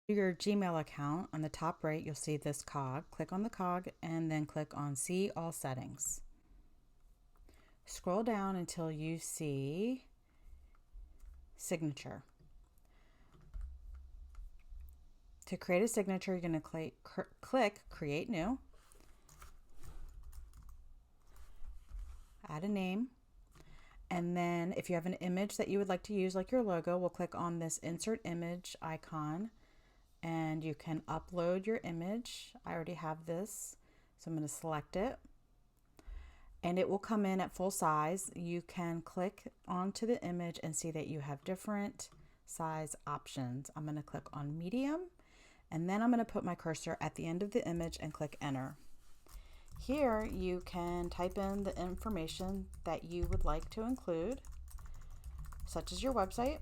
Your Gmail account, on the top right, you'll see this cog. Click on the cog and then click on See All Settings. Scroll down until you see Signature. To create a signature, you're going to click Create New, add a name, and then if you have an image that you would like to use, like your logo, we'll click on this Insert Image icon, and you can upload your image. I already have this, so I'm going to select it, and it will come in at full size. You can click onto the image and see that you have different size options. I'm going to click on medium, and then I'm going to put my cursor at the end of the image and click enter. Here you can type in the information that you would like to include, such as your website,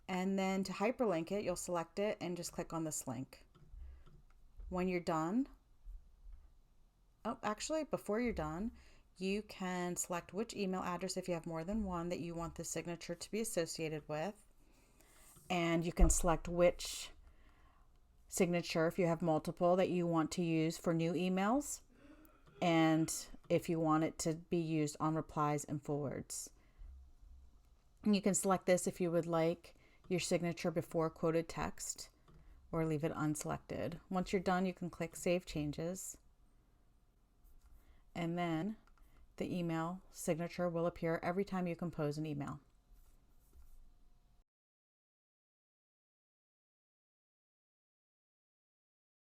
and then to hyperlink it, you'll select it and just click on this link. When you're done, actually before you're done, you can select which email address, if you have more than one, that you want the signature to be associated with, and you can select which signature, if you have multiple, that you want to use for new emails, and if you want it to be used on replies and forwards. And you can select this if you would like your signature before quoted text, or leave it unselected. Once you're done, you can click Save Changes, and then the email signature will appear every time you compose an email.